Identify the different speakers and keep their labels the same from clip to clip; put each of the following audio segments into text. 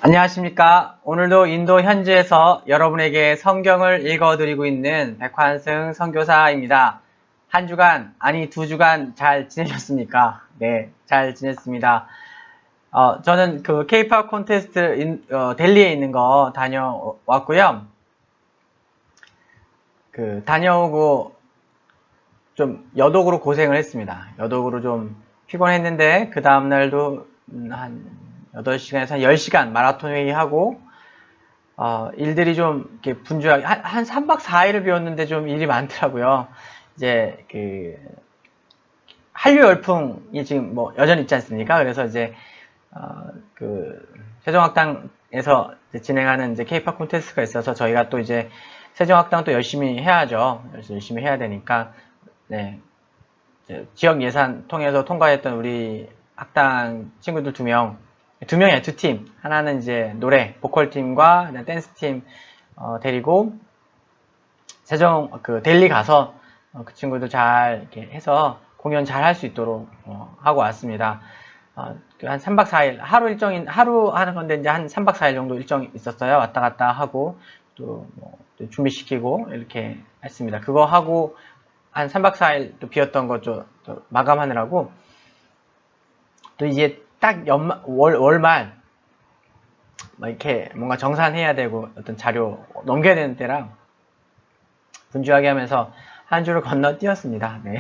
Speaker 1: 안녕하십니까. 오늘도 인도 현지에서 여러분에게 성경을 읽어드리고 있는 백환승 선교사입니다. 한 주간, 아니 2주간 잘 지내셨습니까? 네, 잘 지냈습니다. 저는 그 K-POP 콘테스트 델리에 있는 거 다녀왔고요. 다녀오고 좀 여독으로 고생을 했습니다. 여독으로 좀 피곤했는데 그 다음날도 한 8시간에서 한 10시간 마라톤 회의하고 일들이 좀 이렇게 분주하게 한 3박 4일을 비웠는데 좀 일이 많더라고요. 이제 한류 열풍이 지금 뭐 여전히 있지 않습니까? 그래서 이제 세종학당에서 진행하는 이제 K-POP 콘테스트가 있어서 저희가 또 이제 세종학당 또 열심히 해야죠. 열심히 해야 되니까 네. 지역 예산 통해서 통과했던 우리 학당 친구들 2명이야, 2팀. 하나는 이제 노래, 보컬팀과 댄스팀, 데리고, 세종, 델리 가서, 그 친구들 잘, 이렇게 해서 공연 잘 할 수 있도록, 하고 왔습니다. 한 3박 4일, 하루 하는 건데, 이제 한 3박 4일 정도 일정이 있었어요. 왔다 갔다 하고, 또 준비시키고, 이렇게 했습니다. 그거 하고, 한 3박 4일 또 비었던 거 좀 마감하느라고 또 이제 딱 월말 뭐 이렇게 뭔가 정산해야 되고 어떤 자료 넘겨야 되는 때랑 분주하게 하면서 한 주를 건너뛰었습니다. 네.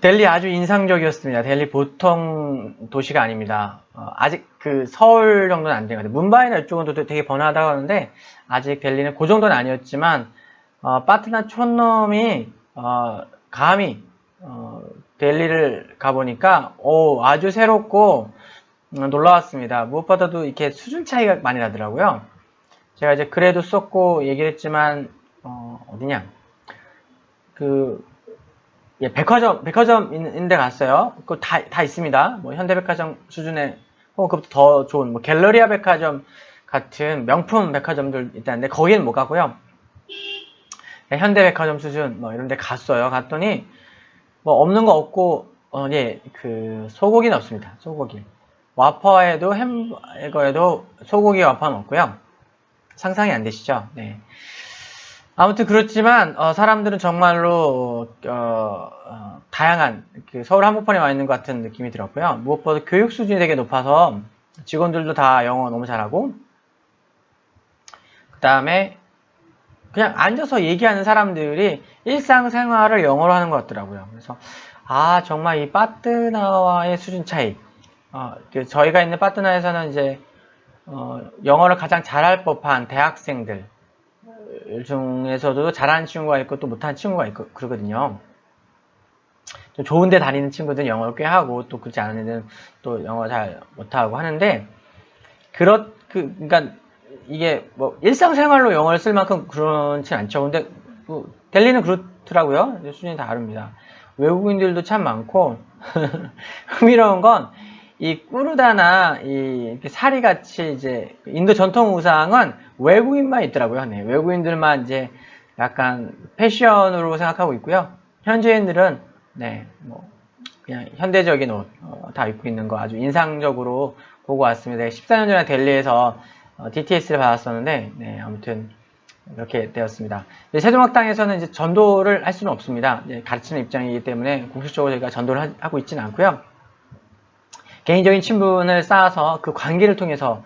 Speaker 1: 델리 아주 인상적이었습니다. 델리 보통 도시가 아닙니다. 아직 서울 정도는 안 된 것 같아요. 뭄바이나 이쪽은 또 되게 번화하다고 하는데 아직 델리는 그 정도는 아니었지만 파트나 촌놈이 감히 델리를 가보니까 아주 새롭고 놀라웠습니다. 무엇보다도 이렇게 수준 차이가 많이 나더라고요. 제가 이제 글에도 썼고 얘기를 했지만 어디냐 백화점 있는 데 갔어요. 그거 다 있습니다. 뭐 현대백화점 수준의 그것보다 더 좋은 뭐 갤러리아 백화점 같은 명품 백화점들 있다는데 거기는 못 가고요. 현대백화점 수준 뭐 이런 데 갔어요. 갔더니 뭐 없는 거 없고 소고기는 없습니다. 소고기. 와퍼에도 햄버거에도 소고기 와퍼는 없고요. 상상이 안 되시죠? 네. 아무튼 그렇지만 사람들은 정말로 다양한 서울 한복판에 와 있는 것 같은 느낌이 들었고요. 무엇보다 교육 수준이 되게 높아서 직원들도 다 영어 너무 잘하고 그 다음에 그냥 앉아서 얘기하는 사람들이 일상생활을 영어로 하는 것 같더라고요. 그래서 정말 이 파트너와의 수준 차이. 저희가 있는 파트너에서는 이제 영어를 가장 잘할 법한 대학생들 중에서도 잘하는 친구가 있고 또 못하는 친구가 있고 그러거든요. 좀 좋은 데 다니는 친구들은 영어를 꽤 하고 또 그렇지 않은 애들은 또 영어 잘 못하고 하는데 그러니까 이게 뭐 일상생활로 영어를 쓸 만큼 그렇진 않죠. 근데 델리는 그렇더라고요. 수준이 다릅니다. 외국인들도 참 많고 흥미로운 건 이 꾸르다나 이렇게 사리같이 이제 인도 전통 의상은 외국인만 있더라고요. 네, 외국인들만 이제 약간 패션으로 생각하고 있고요. 현지인들은 그냥 현대적인 옷 다 입고 있는 거 아주 인상적으로 보고 왔습니다. 14년 전에 델리에서 DTS를 받았었는데, 아무튼, 이렇게 되었습니다. 세종학당에서는 이제 전도를 할 수는 없습니다. 가르치는 입장이기 때문에 공식적으로 저희가 전도를 하고 있지는 않고요. 개인적인 친분을 쌓아서 그 관계를 통해서,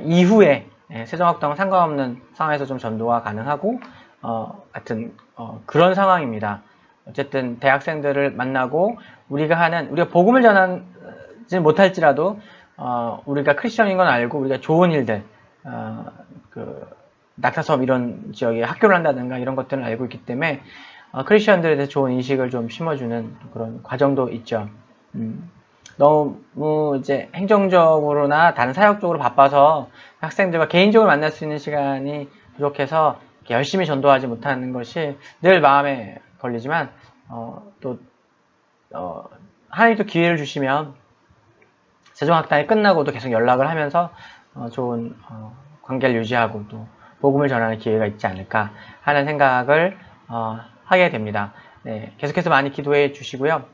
Speaker 1: 이후에, 세종학당과 상관없는 상황에서 좀 전도가 가능하고, 하여튼, 그런 상황입니다. 어쨌든, 대학생들을 만나고, 우리가 복음을 전하지 못할지라도, 우리가 크리스천인 건 알고, 우리가 좋은 일들, 낙타섬 이런 지역에 학교를 한다든가 이런 것들을 알고 있기 때문에 크리스천들에 대해서 좋은 인식을 좀 심어주는 그런 과정도 있죠. 너무 이제 행정적으로나 다른 사역적으로 바빠서 학생들과 개인적으로 만날 수 있는 시간이 부족해서 열심히 전도하지 못하는 것이 늘 마음에 걸리지만 하나님 또 기회를 주시면 세종학당이 끝나고도 계속 연락을 하면서 좋은 관계를 유지하고 또 복음을 전하는 기회가 있지 않을까 하는 생각을 하게 됩니다. 네, 계속해서 많이 기도해 주시고요.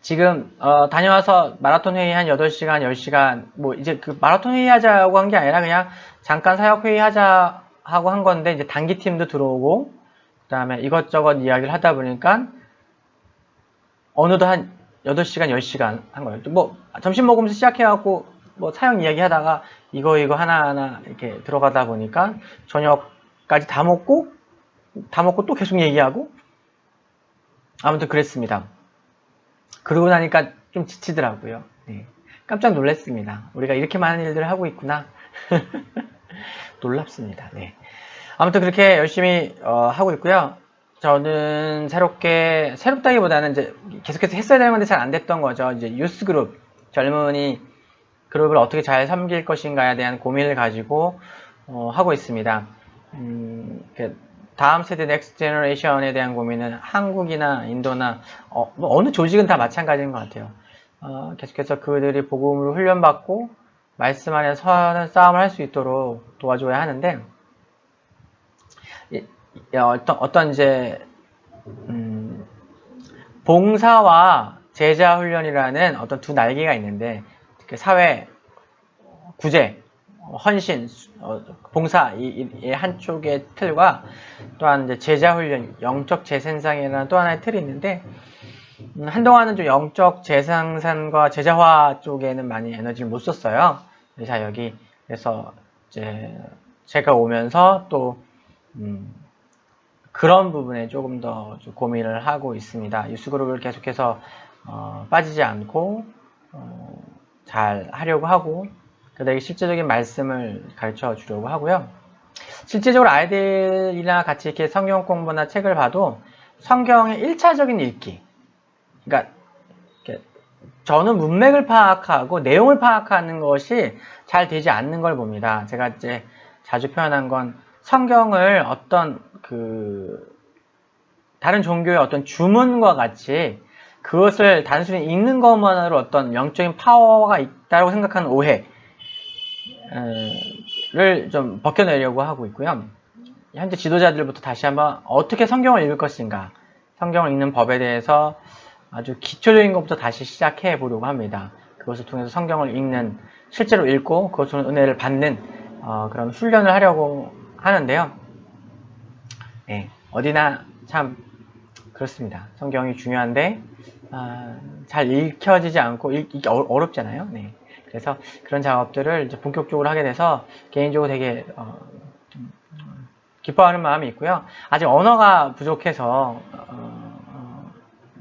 Speaker 1: 지금 다녀와서 마라톤 회의 한 8시간, 10시간 뭐 이제 그 마라톤 회의 하자고 한 게 아니라 그냥 잠깐 사역 회의 하자 하고 한 건데 이제 단기 팀도 들어오고 그다음에 이것저것 이야기를 하다 보니까 어느덧 한 8시간, 10시간 한 거예요. 뭐 점심 먹으면서 시작해갖고 뭐 사역 이야기 하다가 이거 하나하나 이렇게 들어가다 보니까 저녁까지 다 먹고 또 계속 얘기하고 아무튼 그랬습니다. 그러고 나니까 좀 지치더라고요. 네. 깜짝 놀랐습니다. 우리가 이렇게 많은 일들을 하고 있구나. 놀랍습니다. 네. 아무튼 그렇게 열심히 하고 있고요. 저는 새롭다기보다는 이제 계속해서 했어야 되는 건데 잘 안 됐던 거죠. 이제 유스 그룹, 젊은이 그룹을 어떻게 잘 섬길 것인가에 대한 고민을 가지고 하고 있습니다. 다음 세대 넥스트 제너레이션에 대한 고민은 한국이나 인도나 뭐 어느 조직은 다 마찬가지인 것 같아요. 계속해서 그들이 복음으로 훈련받고 말씀 안에 서는 싸움을 할 수 있도록 도와줘야 하는데 어떤 이제 봉사와 제자 훈련이라는 어떤 두 날개가 있는데 사회 구제 헌신, 봉사 이 한쪽의 틀과 또한 이제 제자 훈련, 영적 재생산이라는 또 하나의 틀이 있는데 한동안은 좀 영적 재생산과 제자화 쪽에는 많이 에너지를 못 썼어요. 이 사역이. 그래서 이제 제가 오면서 또 그런 부분에 조금 더 좀 고민을 하고 있습니다. 유스그룹을 계속해서 빠지지 않고 잘 하려고 하고 그들에게 실제적인 말씀을 가르쳐 주려고 하고요. 실제적으로 아이들이랑 같이 이렇게 성경 공부나 책을 봐도 성경의 1차적인 읽기. 그러니까 저는 문맥을 파악하고 내용을 파악하는 것이 잘 되지 않는 걸 봅니다. 제가 이제 자주 표현한 건 성경을 어떤 다른 종교의 어떤 주문과 같이 그것을 단순히 읽는 것만으로 어떤 영적인 파워가 있다고 생각하는 오해를 좀 벗겨내려고 하고 있고요. 현재 지도자들부터 다시 한번 어떻게 성경을 읽을 것인가, 성경을 읽는 법에 대해서 아주 기초적인 것부터 다시 시작해 보려고 합니다. 그것을 통해서 성경을 읽는, 실제로 읽고 그것으로 은혜를 받는 그런 훈련을 하려고 하는데요. 네, 어디나 참 그렇습니다. 성경이 중요한데 잘 읽혀지지 않고 읽기 어렵잖아요. 네. 그래서 그런 작업들을 이제 본격적으로 하게 돼서 개인적으로 되게 기뻐하는 마음이 있고요. 아직 언어가 부족해서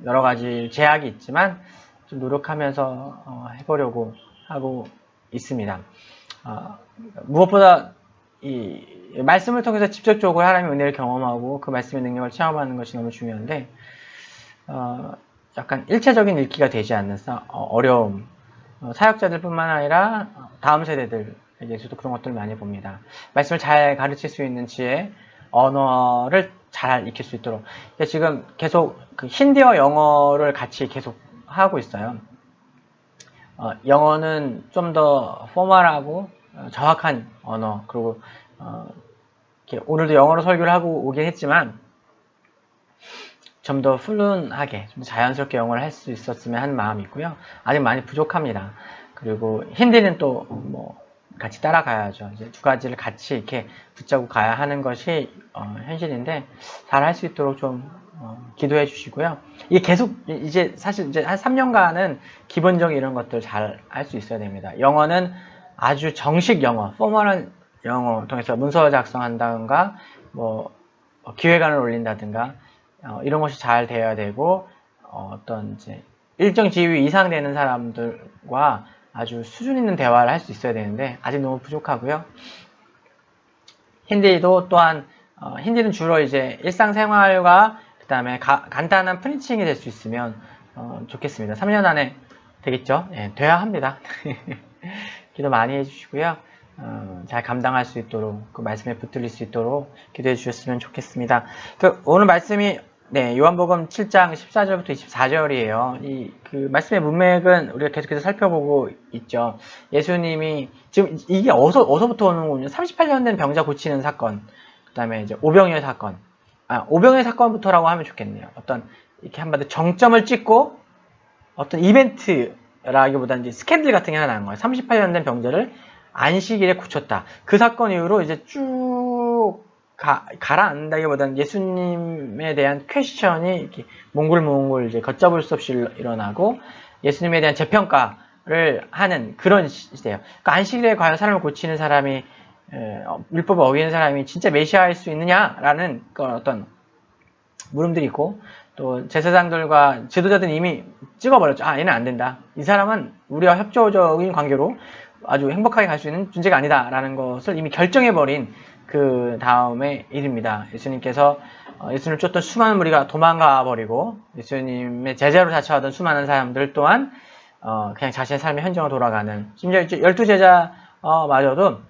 Speaker 1: 여러 가지 제약이 있지만 좀 노력하면서 해보려고 하고 있습니다. 무엇보다 이 말씀을 통해서 직접적으로 하나님의 은혜를 경험하고 그 말씀의 능력을 체험하는 것이 너무 중요한데 약간 일체적인 읽기가 되지 않는 어려움, 사역자들뿐만 아니라 다음 세대들에게서도 그런 것들을 많이 봅니다. 말씀을 잘 가르칠 수 있는 지혜, 언어를 잘 익힐 수 있도록. 지금 계속 그 힌디어 영어를 같이 계속 하고 있어요. 영어는 좀 더 포멀하고 정확한 언어, 그리고 오늘도 영어로 설교를 하고 오긴 했지만 좀 더 플루언하게, 좀 자연스럽게 영어를 할 수 있었으면 하는 마음이 있고요. 아직 많이 부족합니다. 그리고 힌디는 또 뭐 같이 따라가야죠. 이제 두 가지를 같이 이렇게 붙잡고 가야 하는 것이 현실인데 잘 할 수 있도록 좀 기도해 주시고요. 이게 계속 이제 사실 이제 한 3년간은 기본적인 이런 것들 잘 할 수 있어야 됩니다. 영어는 아주 정식 영어, 포멀한 영어 통해서 문서 작성한다든가 뭐 기획안을 올린다든가 이런 것이 잘 돼야 되고 어떤 이제 일정 지위 이상 되는 사람들과 아주 수준 있는 대화를 할 수 있어야 되는데 아직 너무 부족하고요. 힌디도 또한 힌디는 주로 이제 일상생활과 그 다음에 간단한 프리칭이 될 수 있으면 좋겠습니다. 3년 안에 되겠죠? 네, 돼야 합니다. 기도 많이 해주시고요. 잘 감당할 수 있도록 그 말씀에 붙들릴 수 있도록 기도해 주셨으면 좋겠습니다. 오늘 말씀이 요한복음 7장 14절부터 24절이에요. 그 말씀의 문맥은 우리가 계속해서 살펴보고 있죠. 예수님이 지금 이게 어디서부터 오는 거냐? 38년 된 병자 고치는 사건, 그 다음에 이제 오병이어 사건, 오병이어 사건부터라고 하면 좋겠네요. 어떤 이렇게 한마디 정점을 찍고 어떤 이벤트라기보다는 이제 스캔들 같은 게 하나 나온 거예요. 38년 된 병자를 안식일에 고쳤다. 그 사건 이후로 이제 쭉 가라앉다기보다는 예수님에 대한 퀘스천이 이렇게 몽골 이제 걷잡을 수 없이 일어나고 예수님에 대한 재평가를 하는 그런 시대예요. 그러니까 안식일에 과연 사람을 고치는 사람이 율법을 어기는 사람이 진짜 메시아일 수 있느냐라는 어떤 물음들이 있고 또 제사장들과 지도자들은 이미 찍어버렸죠. 아, 얘는 안 된다. 이 사람은 우리와 협조적인 관계로 아주 행복하게 갈 수 있는 존재가 아니다라는 것을 이미 결정해버린 그 다음의 일입니다. 예수님께서 예수님을 쫓던 수많은 무리가 도망가 버리고 예수님의 제자로 자처하던 수많은 사람들 또한 그냥 자신의 삶의 현장으로 돌아가는, 심지어 이제 12제자 마저도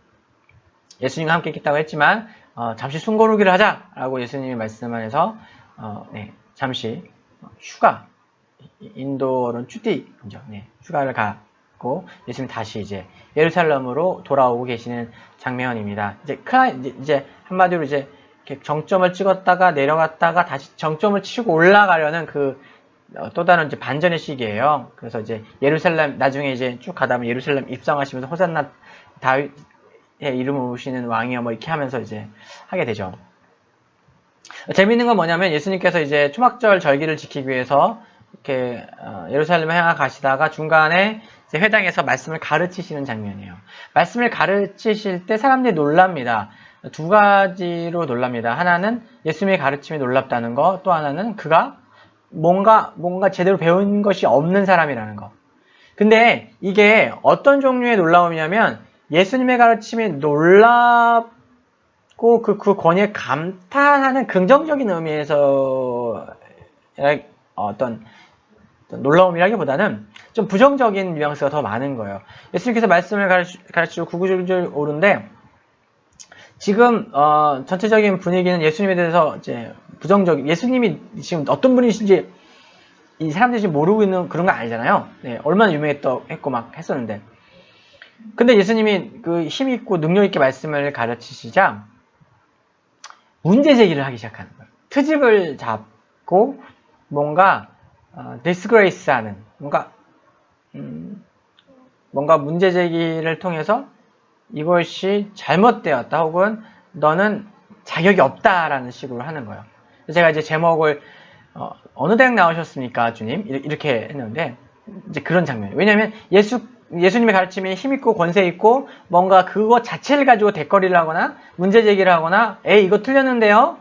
Speaker 1: 예수님과 함께 있겠다고 했지만 잠시 숨고르기를 하자라고 예수님이 말씀하셔서 잠시 휴가, 인도로는 쭈띠죠. 휴가를 가고 예수님 다시 이제 예루살렘으로 돌아오고 계시는 장면입니다. 이제 한마디로 이제 이렇게 정점을 찍었다가 내려갔다가 다시 정점을 치고 올라가려는 또 다른 이제 반전의 시기예요. 그래서 이제 예루살렘, 나중에 이제 쭉 가다 보면 예루살렘 입성하시면서 호산나 다윗의 이름을 모시는 왕이여 뭐 이렇게 하면서 이제 하게 되죠. 재밌는 건 뭐냐면 예수님께서 이제 초막절 절기를 지키기 위해서 이렇게 예루살렘에 향해 가시다가 중간에 이제 회당에서 말씀을 가르치시는 장면이에요. 말씀을 가르치실 때 사람들이 놀랍니다. 두 가지로 놀랍니다. 하나는 예수님의 가르침이 놀랍다는 거, 또 하나는 그가 뭔가 제대로 배운 것이 없는 사람이라는 거. 근데 이게 어떤 종류의 놀라움이냐면 예수님의 가르침이 놀랍고 그 권위에 감탄하는 긍정적인 의미에서 어떤 놀라움이라기보다는 좀 부정적인 뉘앙스가 더 많은 거예요. 예수님께서 말씀을 가르치고 구구절절 오른데 지금 전체적인 분위기는 예수님에 대해서 이제 부정적인, 예수님이 지금 어떤 분이신지 이 사람들이 지금 모르고 있는 그런 거 아니잖아요. 얼마나 했고 막 했었는데. 근데 예수님이 그 힘있고 능력있게 말씀을 가르치시자 문제 제기를 하기 시작하는 거예요. 트집을 잡고 뭔가 disgrace하는 뭔가 문제 제기를 통해서 이것이 잘못되었다 혹은 너는 자격이 없다라는 식으로 하는 거예요. 제가 이제 제목을 어느 대학 나오셨습니까, 주님? 이렇게 했는데 이제 그런 장면이에요. 왜냐하면 예수님의 가르침이 힘있고 권세있고 뭔가 그거 자체를 가지고 대거리를 하거나 문제 제기를 하거나 이거 틀렸는데요?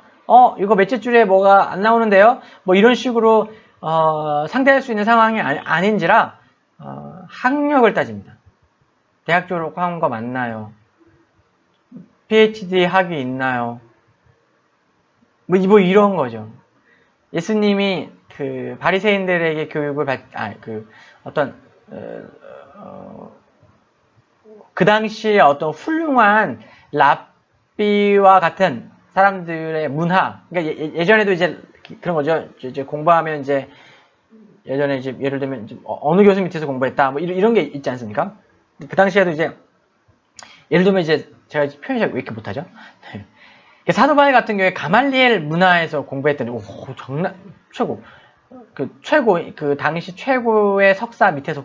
Speaker 1: 이거 몇째 줄에 뭐가 안 나오는데요? 뭐 이런 식으로 상대할 수 있는 상황이 아닌지라 학력을 따집니다. 대학 졸업한 거 맞나요? PhD 학위 있나요? 뭐 이런 거죠. 예수님이 그 바리새인들에게 교육을 그 당시에 어떤 훌륭한 랍비와 같은 사람들의 문화, 그러니까 예전에도 이제 그런 거죠. 이제 공부하면 이제 예전에 이제 예를 들면 이제 어느 교수 밑에서 공부했다, 뭐 이런 게 있지 않습니까? 그 당시에도 이제 예를 들면 이제 제가 표현이 왜 이렇게 못하죠? 사도 바울 같은 경우에 가말리엘 문화에서 공부했더니 그 당시 최고의 석사 밑에서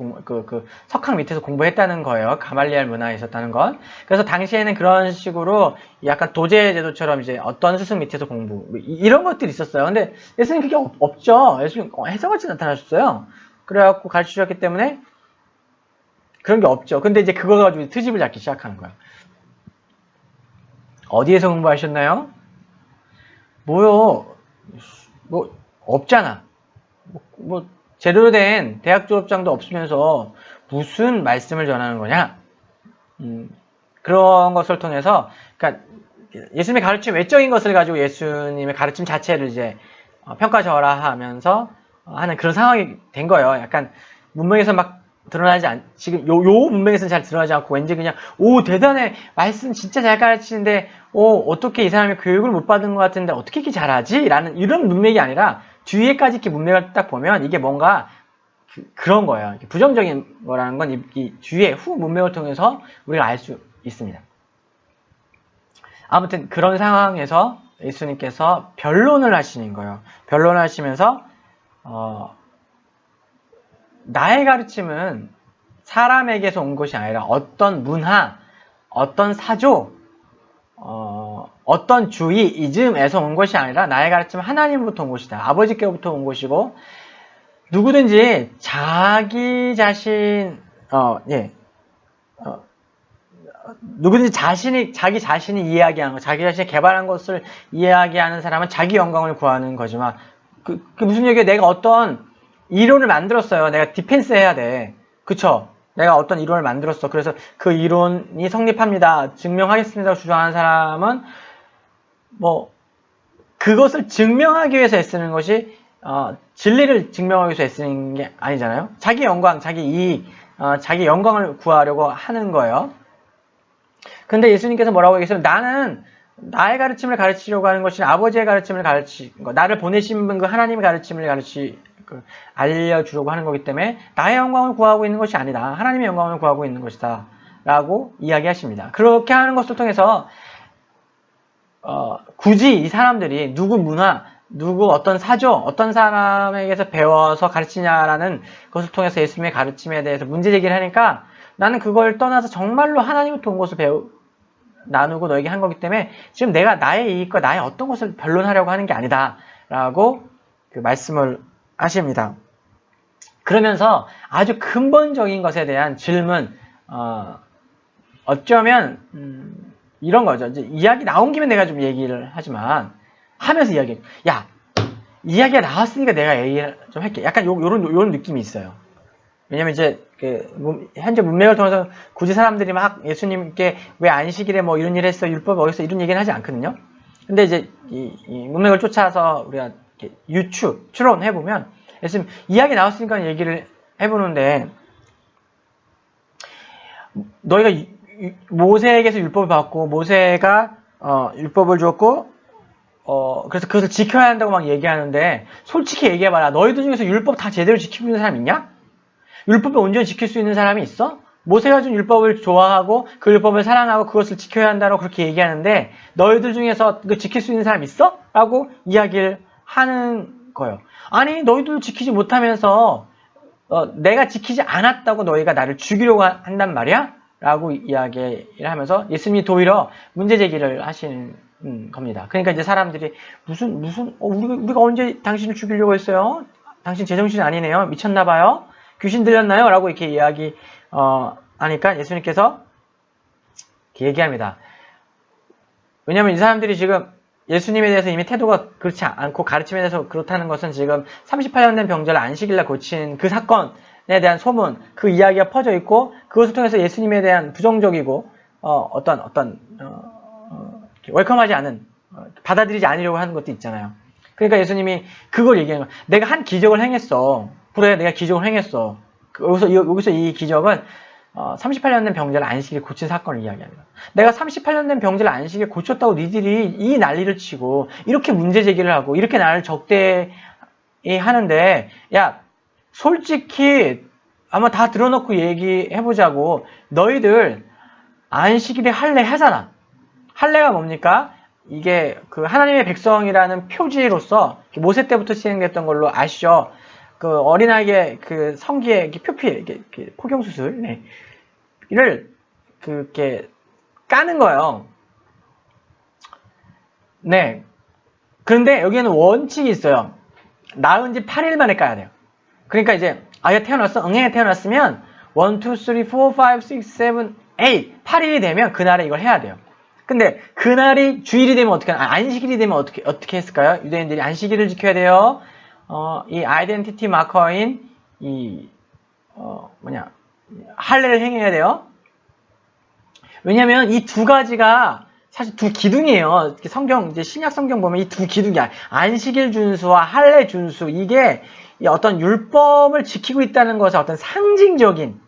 Speaker 1: 석학 밑에서 공부했다는 거예요. 가말리엘 문화에 있었다는 건. 그래서 당시에는 그런 식으로 약간 도제 제도처럼 이제 어떤 스승 밑에서 공부 이런 것들이 있었어요. 근데 예수님 그게 없죠. 예수님 해석같이 나타나셨어요. 그래갖고 가르치셨기 때문에 그런 게 없죠. 근데 이제 그거 가지고 트집을 잡기 시작하는 거예요. 어디에서 공부하셨나요? 뭐요? 뭐 없잖아. 제대로 된 대학 졸업장도 없으면서 무슨 말씀을 전하는 거냐? 그런 것을 통해서, 그러니까 예수님의 가르침 외적인 것을 가지고 예수님의 가르침 자체를 이제 평가절하하면서 하는 그런 상황이 된 거예요. 약간 문맥에서 막 드러나지 지금 요 문맥에서는 잘 드러나지 않고 왠지 그냥 대단해, 말씀 진짜 잘 가르치는데 어떻게 이 사람이 교육을 못 받은 것 같은데 어떻게 이렇게 잘하지? 라는 이런 문맥이 아니라 뒤에까지 이렇게 문맥을 딱 보면 이게 뭔가 그런 거예요. 부정적인 거라는 건 이 뒤에 후 문맥을 통해서 우리가 알 수 있습니다. 아무튼 그런 상황에서 예수님께서 변론을 하시는 거예요. 변론을 하시면서 나의 가르침은 사람에게서 온 것이 아니라 어떤 문화, 어떤 사조, 어떤 주의, 이즘에서 온 것이 아니라 나의 가르침은 하나님부터 온 것이다. 아버지께로부터 온 것이고, 누구든지 자기 자신, 누구든지 자기 자신이 이야기하는 것, 자기 자신이 개발한 것을 이야기하는 사람은 자기 영광을 구하는 거지만, 그 무슨 얘기야? 내가 어떤 이론을 만들었어요. 내가 디펜스 해야 돼. 그쵸? 내가 어떤 이론을 만들었어. 그래서 그 이론이 성립합니다. 증명하겠습니다. 주장하는 사람은, 그것을 증명하기 위해서 애쓰는 것이, 진리를 증명하기 위해서 애쓰는 게 아니잖아요. 자기 영광, 자기 이익, 자기 영광을 구하려고 하는 거예요. 근데 예수님께서 뭐라고 얘기했어요? 나는 나의 가르침을 가르치려고 하는 것이 아버지의 가르침을 가르치는 거, 나를 보내신 분 그 하나님의 가르침을 알려주려고 하는 거기 때문에 나의 영광을 구하고 있는 것이 아니다. 하나님의 영광을 구하고 있는 것이다. 라고 이야기하십니다. 그렇게 하는 것을 통해서 굳이 이 사람들이 누구 문화, 누구 어떤 사조, 어떤 사람에게서 배워서 가르치냐라는 것을 통해서 예수님의 가르침에 대해서 문제 제기를 하니까 나는 그걸 떠나서 정말로 하나님부터 온 것을 나누고 너에게 한 거기 때문에 지금 내가 나의 이익과 나의 어떤 것을 변론하려고 하는 게 아니다. 라고 그 말씀을 하십니다. 그러면서 아주 근본적인 것에 대한 질문, 어쩌면, 이런 거죠. 이제 이야기 나온 김에 내가 좀 얘기를 하지만, 하면서 이야기가 나왔으니까 내가 얘기를 좀 할게. 약간 요런 느낌이 있어요. 왜냐면 이제, 현재 문맥을 통해서 굳이 사람들이 막 예수님께 왜 안식일에 뭐 이런 일 했어, 율법 어겼어, 이런 얘기는 하지 않거든요. 근데 이제 이 문맥을 쫓아서 우리가 추론해보면, 예수님, 이야기 나왔으니까 얘기를 해보는데, 너희가 모세에게서 율법을 받고, 모세가, 율법을 줬고, 그래서 그것을 지켜야 한다고 막 얘기하는데, 솔직히 얘기해봐라. 너희들 중에서 율법 다 제대로 지키고 있는 사람 있냐? 율법을 온전히 지킬 수 있는 사람이 있어? 모세가 준 율법을 좋아하고, 그 율법을 사랑하고, 그것을 지켜야 한다고 그렇게 얘기하는데, 너희들 중에서 그 지킬 수 있는 사람 있어? 라고 이야기를 하는 거예요. 아니, 너희들 지키지 못하면서, 내가 지키지 않았다고 너희가 나를 죽이려고 한단 말이야? 라고 이야기를 하면서 예수님이 도리어 문제 제기를 하시는 겁니다. 그러니까 이제 사람들이 우리가 언제 당신을 죽이려고 했어요? 당신 제정신이 아니네요. 미쳤나봐요? 귀신 들렸나요? 라고 이렇게 하니까 예수님께서 이렇게 얘기합니다. 왜냐면 이 사람들이 지금 예수님에 대해서 이미 태도가 그렇지 않고 가르침에 대해서 그렇다는 것은 지금 38년 된 병자를 안식일날 고친 그 사건에 대한 소문, 그 이야기가 퍼져 있고 그것을 통해서 예수님에 대한 부정적이고 웰컴하지 않은, 받아들이지 않으려고 하는 것도 있잖아요. 그러니까 예수님이 그걸 얘기하는 거야. 내가 한 기적을 행했어. 그래, 내가 기적을 행했어. 여기서 이 기적은 38년 된 병자를 안식일에 고친 사건을 이야기합니다. 내가 38년 된 병자를 안식일에 고쳤다고 니들이 이 난리를 치고 이렇게 문제 제기를 하고 이렇게 나를 적대하는데, 야, 솔직히 아마 다 들어놓고 얘기해보자고. 너희들 안식일에 할례 하잖아. 할례가 뭡니까? 이게 그 하나님의 백성이라는 표지로서 모세 때부터 시행됐던 걸로 아시죠? 그 어린아이의 그 성기의 표피, 포경수술, 네. 이를 그렇게 까는 거예요. 네. 그런데 여기에는 원칙이 있어요. 낳은 지 8일 만에 까야 돼요. 그러니까 이제 아이가 태어났어? 응애가 태어났으면 1, 2, 3, 4, 5, 6, 7, 8, 8일이 되면 그날에 이걸 해야 돼요. 근데 그날이 주일이 되면 어떻게 하나? 안식일이 되면 어떻게 했을까요? 유대인들이 안식일을 지켜야 돼요. 이 아이덴티티 마커인 할례를 행해야 돼요. 왜냐면 이 두 가지가 사실 두 기둥이에요. 이제 신약 성경 보면 이 두 기둥이야. 안식일 준수와 할례 준수. 이게 어떤 율법을 지키고 있다는 것의 어떤 상징적인,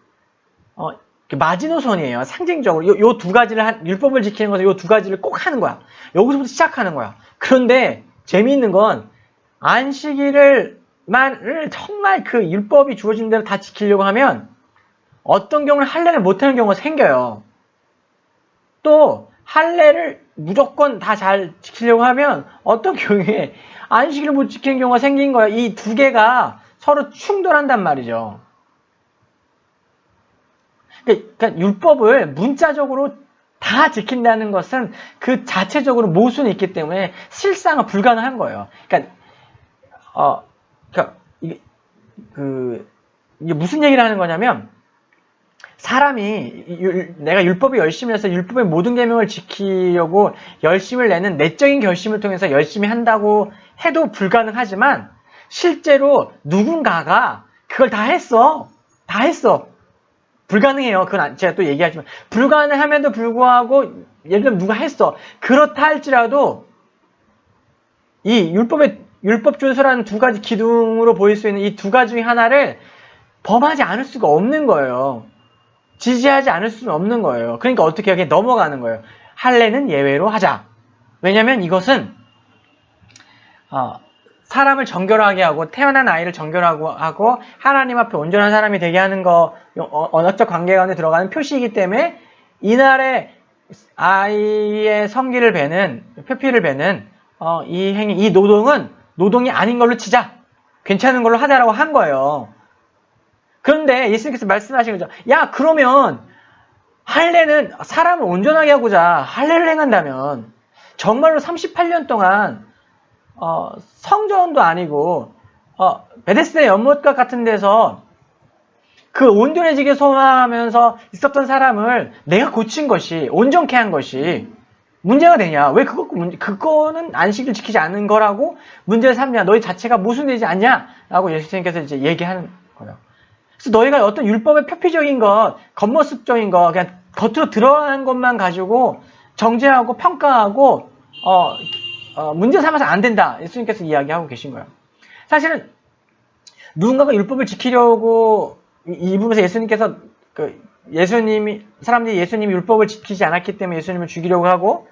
Speaker 1: 마지노선이에요. 상징적으로. 요 두 가지를, 율법을 지키는 것은 요 두 가지를 꼭 하는 거야. 여기서부터 시작하는 거야. 그런데 재미있는 건 안식일을 정말 그 율법이 주어진 대로 다 지키려고 하면 어떤 경우는 할례를 못하는 경우가 생겨요. 또 할례를 무조건 다 잘 지키려고 하면 어떤 경우에 안식일을 못 지키는 경우가 생긴 거예요. 이 두 개가 서로 충돌한단 말이죠. 그러니까 율법을 문자적으로 다 지킨다는 것은 그 자체적으로 모순이 있기 때문에 실상은 불가능한 거예요. 그러니까 이게 무슨 얘기를 하는 거냐면, 사람이 내가 율법을 열심히 해서 율법의 모든 계명을 지키려고 열심을 내는 내적인 결심을 통해서 열심히 한다고 해도 불가능하지만, 실제로 누군가가 그걸 다 했어. 불가능해요. 그건 제가 또 얘기하지만, 불가능함에도 불구하고 예를 들면 누가 했어. 그렇다 할지라도 이 율법 준수라는 두 가지 기둥으로 보일 수 있는 이 두 가지 중에 하나를 범하지 않을 수가 없는 거예요. 지지하지 않을 수는 없는 거예요. 그러니까 어떻게 여기에 넘어가는 거예요. 할례는 예외로 하자. 왜냐면 이것은 사람을 정결하게 하고 태어난 아이를 정결하고 하나님 앞에 온전한 사람이 되게 하는 거, 언어적 관계 가운데 들어가는 표시이기 때문에 이날에 아이의 성기를 베는, 표피를 베는 이 행위, 이 노동은 노동이 아닌 걸로 치자. 괜찮은 걸로 하자라고 한 거예요. 그런데 예수님께서 말씀하신 거죠. 야, 그러면 할례는 사람을 온전하게 하고자 할례를 행한다면 정말로 38년 동안 성전도 아니고 베데스다 연못가 같은 데서 그 온전해지게 소망하면서 있었던 사람을 내가 고친 것이, 온전케 한 것이 문제가 되냐? 왜 그거는 안식을 지키지 않는 거라고 문제를 삼냐? 너희 자체가 모순되지 않냐? 라고 예수님께서 이제 얘기하는 거예요. 그래서 너희가 어떤 율법의 표피적인 것, 겉모습적인 것, 그냥 겉으로 드러나는 것만 가지고 정죄하고 평가하고 문제 삼아서 안 된다. 예수님께서 이야기하고 계신 거예요. 사실은 누군가가 율법을 지키려고 이 부분에서 예수님께서 사람들이 예수님이 율법을 지키지 않았기 때문에 예수님을 죽이려고 하고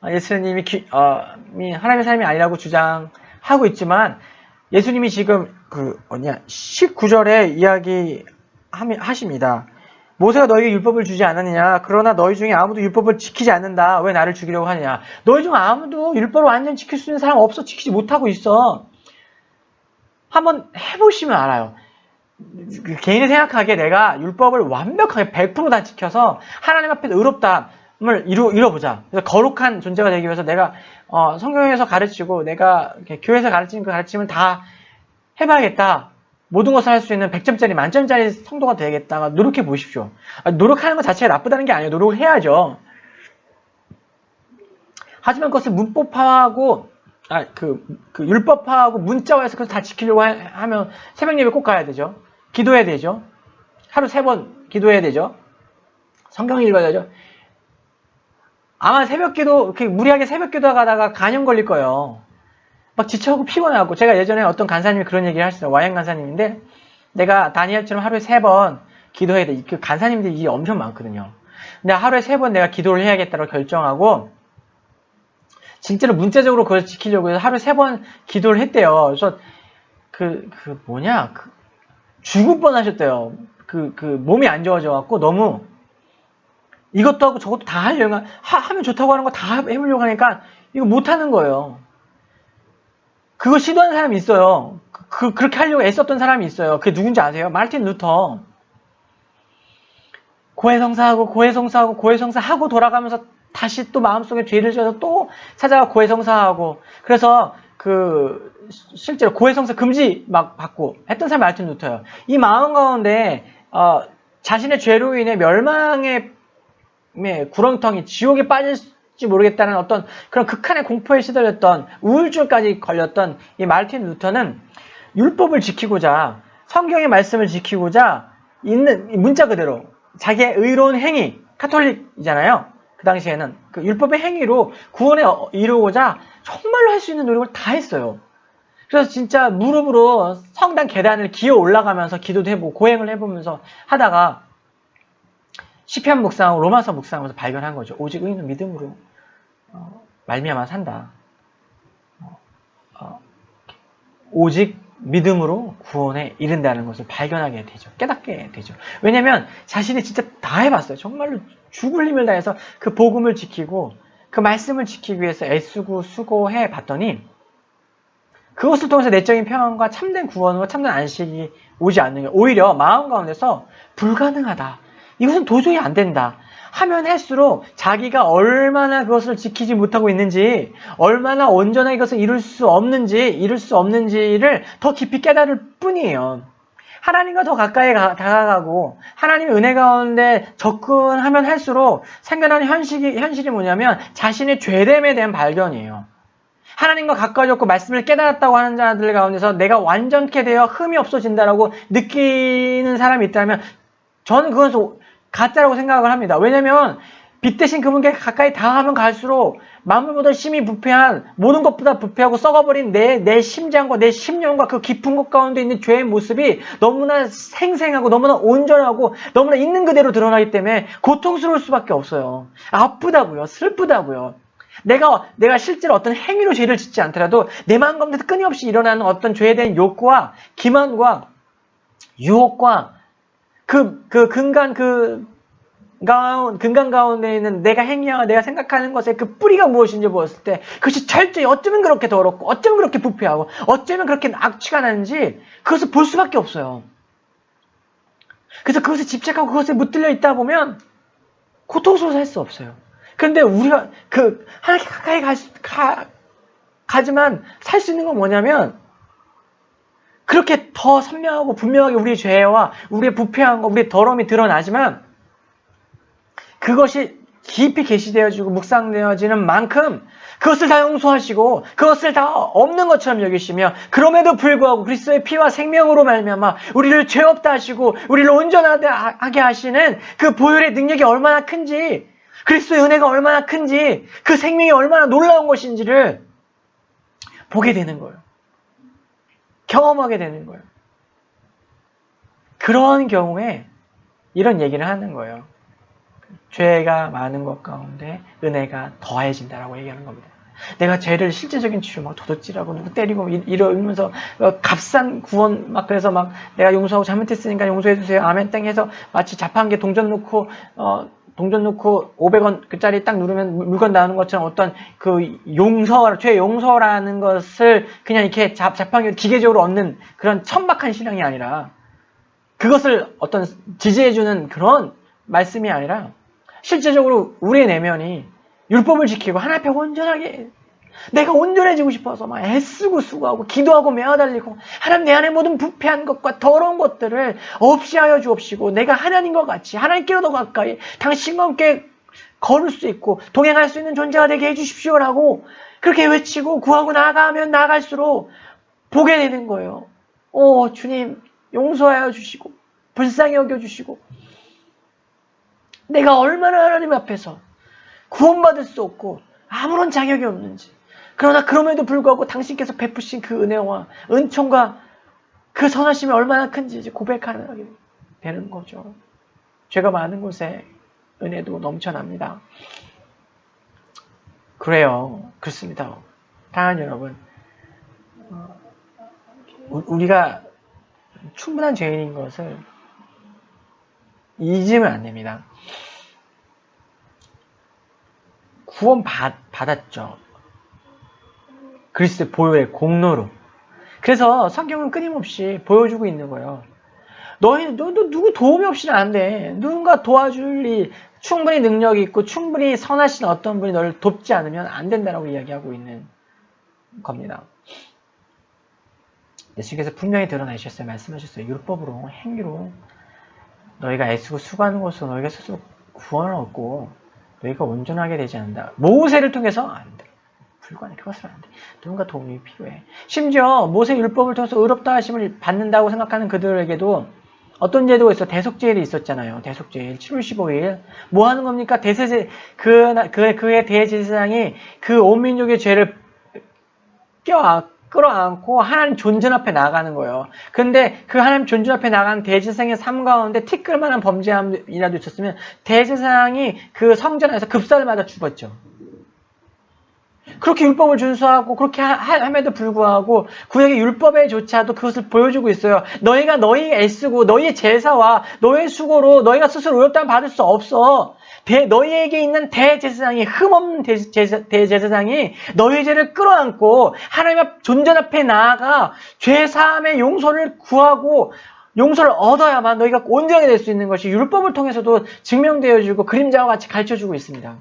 Speaker 1: 예수님이 하나님의 삶이 아니라고 주장하고 있지만, 예수님이 지금 19절에 이야기하십니다. 모세가 너희에게 율법을 주지 않았느냐? 그러나 너희 중에 아무도 율법을 지키지 않는다. 왜 나를 죽이려고 하느냐? 너희 중 아무도 율법을 완전히 지킬 수 있는 사람 없어. 지키지 못하고 있어. 한번 해보시면 알아요. 개인이 생각하기에 내가 율법을 완벽하게 100% 다 지켜서 하나님 앞에 의롭다함을 이뤄보자. 그래서 거룩한 존재가 되기 위해서 내가 성경에서 가르치고 내가 교회에서 가르치는 그 가르침을 다 해봐야겠다. 모든 것을 할 수 있는 100점짜리 만점짜리 성도가 되겠다. 노력해 보십시오. 노력하는 것 자체가 나쁘다는 게 아니에요. 노력을 해야죠. 하지만 그것을 문법화하고 율법화하고 문자화해서 그걸 다 지키려고 하면 새벽 예배 꼭 가야 되죠. 기도해야 되죠. 하루 3번 기도해야 되죠. 성경 읽어야 되죠. 아마 무리하게 새벽 기도 가다가 간염 걸릴 거예요. 막 지쳐하고 피곤하고. 제가 예전에 어떤 간사님이 그런 얘기를 하셨어요. 와양 간사님인데, 내가 다니엘처럼 하루에 3번 기도해야 돼. 그 간사님들이 이게 엄청 많거든요. 근데 하루에 3번 내가 기도를 해야겠다고 결정하고, 진짜로 문자적으로 그걸 지키려고 해서 하루에 3번 기도를 했대요. 그래서 죽을 뻔 하셨대요. 몸이 안 좋아져갖고 너무 이것도 하고 저것도 다 하려고, 하면 좋다고 하는 거 다 해보려고 하니까 이거 못하는 거예요. 그거 시도하는 사람이 있어요. 그렇게 하려고 애썼던 사람이 있어요. 그게 누군지 아세요? 마르틴 루터. 고해성사하고 돌아가면서 다시 또 마음속에 죄를 지어서 또 찾아가 고해성사하고, 그래서 실제로 고해성사 금지 막 받고 했던 사람이 마르틴 루터예요. 이 마음 가운데 자신의 죄로 인해 멸망의 구렁텅이, 지옥에 빠질지 모르겠다는 어떤 그런 극한의 공포에 시달렸던, 우울증까지 걸렸던 이 마르틴 루터는 율법을 지키고자, 성경의 말씀을 지키고자 있는 문자 그대로 자기의 의로운 행위, 카톨릭이잖아요. 그 당시에는 그 율법의 행위로 구원에 이루고자 정말로 할 수 있는 노력을 다 했어요. 그래서 진짜 무릎으로 성당 계단을 기어 올라가면서 기도도 해보고 고행을 해보면서 하다가 시편 묵상하고 로마서 묵상하면서 발견한 거죠. 오직 의인은 믿음으로 말미암아 산다. 오직 믿음으로 구원에 이른다는 것을 발견하게 되죠. 깨닫게 되죠. 왜냐면 자신이 진짜 다 해봤어요. 정말로 죽을 힘을 다해서 그 복음을 지키고 그 말씀을 지키기 위해서 애쓰고 수고해 봤더니 그것을 통해서 내적인 평안과 참된 구원과 참된 안식이 오지 않는 게 오히려 마음 가운데서 불가능하다. 이것은 도저히 안 된다. 하면 할수록 자기가 얼마나 그것을 지키지 못하고 있는지, 얼마나 온전하게 그것을 이룰 수 없는지를 더 깊이 깨달을 뿐이에요. 하나님과 더 가까이 다가가고 하나님의 은혜 가운데 접근하면 할수록 생겨나는 현실이 뭐냐면 자신의 죄됨에 대한 발견이에요. 하나님과 가까워졌고 말씀을 깨달았다고 하는 자들 가운데서 내가 완전케 되어 흠이 없어진다라고 느끼는 사람이 있다면 저는 그것은 가짜라고 생각을 합니다. 왜냐면 빛 대신 그분께 가까이 다가가면 갈수록 만물보다 심히 부패한, 모든 것보다 부패하고 썩어버린 내 심장과 내 심령과 그 깊은 곳 가운데 있는 죄의 모습이 너무나 생생하고 너무나 온전하고 너무나 있는 그대로 드러나기 때문에 고통스러울 수밖에 없어요. 아프다고요. 슬프다고요. 내가 실제로 어떤 행위로 죄를 짓지 않더라도 내 마음 가운데서 끊임없이 일어나는 어떤 죄에 대한 욕구와 기만과 유혹과 근간 가운데 있는 내가 행위하고 내가 생각하는 것의 그 뿌리가 무엇인지 보았을 때 그것이 철저히 어쩌면 그렇게 더럽고 어쩌면 그렇게 부패하고 어쩌면 그렇게 악취가 나는지 그것을 볼 수밖에 없어요. 그래서 그것에 집착하고 그것에 붙들려 있다 보면 고통스러워서 할 수 없어요. 그런데 우리가 하나님께 가까이 가지만 살 수 있는 건 뭐냐면 그렇게 더 선명하고 분명하게 우리의 죄와 우리의 부패한 거, 우리의 더러움이 드러나지만 그것이 깊이 계시되어지고 묵상되어지는 만큼 그것을 다 용서하시고 그것을 다 없는 것처럼 여기시며 그럼에도 불구하고 그리스도의 피와 생명으로 말미암아 우리를 죄 없다 하시고 우리를 온전하게 하시는 그 보혈의 능력이 얼마나 큰지 그리스도의 은혜가 얼마나 큰지 그 생명이 얼마나 놀라운 것인지를 보게 되는 거예요. 경험하게 되는 거예요. 그런 경우에 이런 얘기를 하는 거예요. 죄가 많은 것 가운데 은혜가 더해진다라고 얘기하는 겁니다. 내가 죄를 실제적인 치료 막 도둑질하고 누구 때리고 이러면서 값싼 구원 막 그래서 막 내가 용서하고 잘못했으니까 용서해주세요. 아멘 땡 해서 마치 자판기에 동전 놓고 500원 그짜리 딱 누르면 물건 나오는 것처럼 어떤 그 죄 용서라는 것을 그냥 이렇게 자판기로 기계적으로 얻는 그런 천박한 신앙이 아니라 그것을 어떤 지지해주는 그런 말씀이 아니라 실제적으로 우리의 내면이 율법을 지키고 하나님 앞에 온전하게 내가 온전해지고 싶어서 막 애쓰고 수고하고 기도하고 매어달리고 하나님 내 안에 모든 부패한 것과 더러운 것들을 없이 하여 주옵시고 내가 하나님과 같이 하나님께로 더 가까이 당신과 함께 걸을 수 있고 동행할 수 있는 존재가 되게 해주십시오라고 그렇게 외치고 구하고 나아가면 나아갈수록 보게 되는 거예요. 주님 용서하여 주시고 불쌍히 여겨주시고 내가 얼마나 하나님 앞에서 구원받을 수 없고 아무런 자격이 없는지 그러나 그럼에도 불구하고 당신께서 베푸신 그 은혜와 은총과 그 선하심이 얼마나 큰지 이제 고백하게 되는 거죠. 죄가 많은 곳에 은혜도 넘쳐납니다. 그래요. 그렇습니다. 사랑하는 여러분, 우리가 충분한 죄인인 것을 잊으면 안 됩니다. 구원 받았죠. 그리스도의 보혈의 공로로. 그래서 성경은 끊임없이 보여주고 있는 거예요. 너 누구 도움이 없이는 안 돼. 누군가 도와줄 충분히 능력이 있고 충분히 선하신 어떤 분이 너를 돕지 않으면 안 된다라고 이야기하고 있는 겁니다. 예수께서 분명히 드러내셨어요. 말씀하셨어요. 율법으로 행위로 너희가 애쓰고 수고하는 것으로 너희가 스스로 구원을 얻고 너희가 온전하게 되지 않는다. 모세를 통해서 안 돼. 불가능해. 그것은 안 돼. 누군가 도움이 필요해. 심지어 모세 율법을 통해서 의롭다 하심을 받는다고 생각하는 그들에게도 어떤 제도가 있어? 대속제일이 있었잖아요. 대속제일 7월 15일 뭐 하는 겁니까? 그의 대제사장이 그 온 민족의 죄를 끌어안고 하나님 존전 앞에 나가는 거예요. 근데 그 하나님 존전 앞에 나가는 대제사장의 삶 가운데 티끌만한 범죄함이라도 있었으면 대제사장이 그 성전 안에서 급살을 맞아 죽었죠. 그렇게 율법을 준수하고 그렇게 함에도 불구하고 구약의 율법에조차도 그것을 보여주고 있어요. 너희가 애쓰고 너희의 제사와 너희의 수고로 너희가 스스로 의롭다함을 받을 수 없어. 너희에게 있는 대제사장이 흠없는 대제사장이 너희의 죄를 끌어안고 하나님 앞 존전 앞에 나아가 죄사함의 용서를 구하고 용서를 얻어야만 너희가 온전하게 될 수 있는 것이 율법을 통해서도 증명되어주고 그림자와 같이 가르쳐주고 있습니다.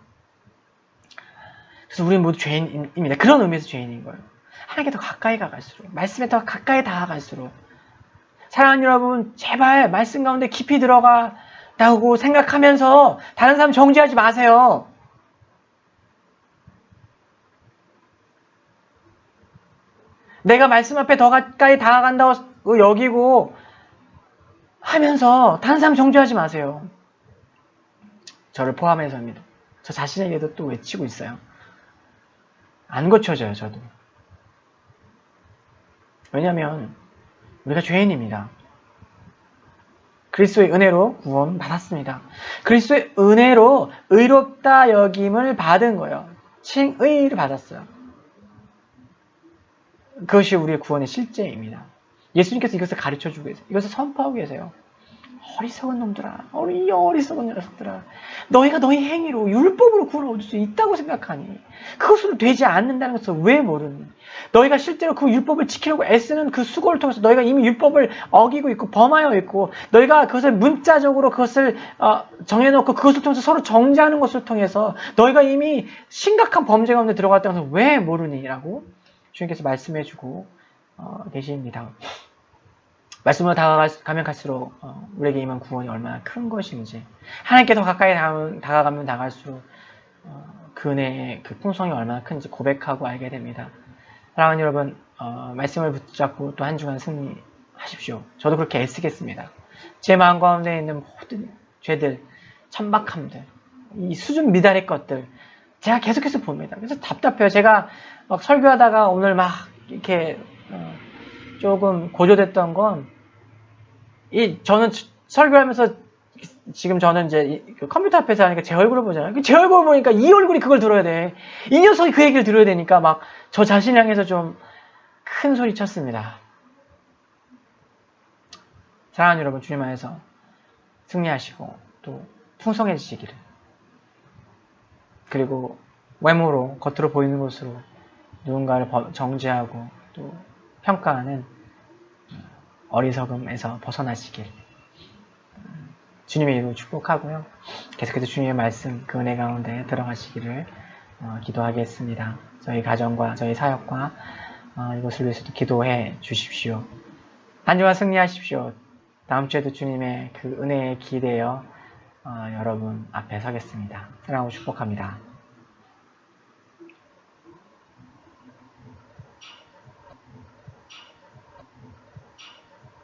Speaker 1: 그래서 우리는 모두 죄인입니다. 그런 의미에서 죄인인 거예요. 하나님께 더 가까이 가갈수록, 말씀에 더 가까이 다가갈수록, 사랑하는 여러분, 제발 말씀 가운데 깊이 들어가라고 생각하면서 다른 사람 정죄하지 마세요. 내가 말씀 앞에 더 가까이 다가간다고 여기고 하면서 다른 사람 정죄하지 마세요. 저를 포함해서입니다. 저 자신에게도 또 외치고 있어요. 안 고쳐져요, 저도. 왜냐하면 우리가 죄인입니다. 그리스도의 은혜로 구원 받았습니다. 그리스도의 은혜로 의롭다 여김을 받은 거예요. 칭의를 받았어요. 그것이 우리의 구원의 실제입니다. 예수님께서 이것을 가르쳐주고 계세요. 이것을 선포하고 계세요. 어리석은 놈들아, 어리석은 녀석들아, 너희가 너희 행위로 율법으로 구원을 얻을 수 있다고 생각하니 그것으로 되지 않는다는 것을 왜 모르니? 너희가 실제로 그 율법을 지키려고 애쓰는 그 수고를 통해서 너희가 이미 율법을 어기고 있고 범하여 있고 너희가 그것을 문자적으로 그것을 정해놓고 그것을 통해서 서로 정죄하는 것을 통해서 너희가 이미 심각한 범죄 가운데 들어갔다는 것을 왜 모르니? 라고 주님께서 말씀해주고 계십니다. 말씀으로 다가가면 갈수록 우리에게 임한 구원이 얼마나 큰 것인지, 하나님께 더 가까이 다가가면 다갈수록 그 은혜의 그 풍성이 얼마나 큰지 고백하고 알게 됩니다. 사랑하는 여러분, 말씀을 붙잡고 또 한 주간 승리하십시오. 저도 그렇게 애쓰겠습니다. 제 마음 가운데 있는 모든 죄들, 천박함들, 이 수준 미달의 것들 제가 계속해서 봅니다. 그래서 답답해요. 제가 막 설교하다가 오늘 막 이렇게 조금 고조됐던 건, 저는 설교하면서 지금 저는 이제 컴퓨터 앞에서 하니까 제 얼굴을 보잖아요. 제 얼굴을 보니까 이 얼굴이 그걸 들어야 돼. 이 녀석이 그 얘기를 들어야 되니까 막 저 자신을 향해서 좀 큰 소리 쳤습니다. 사랑하는 여러분, 주님 안에서 승리하시고 또 풍성해지시기를, 그리고 외모로 겉으로 보이는 것으로 누군가를 정죄하고 또 평가하는 어리석음에서 벗어나시길 주님의 이름으로 축복하고요. 계속해서 주님의 말씀, 그 은혜 가운데 들어가시기를 기도하겠습니다. 저희 가정과 저희 사역과 이것을 위해서도 기도해 주십시오. 한 주간 승리하십시오. 다음 주에도 주님의 그 은혜에 기대어 여러분 앞에 서겠습니다. 사랑하고 축복합니다.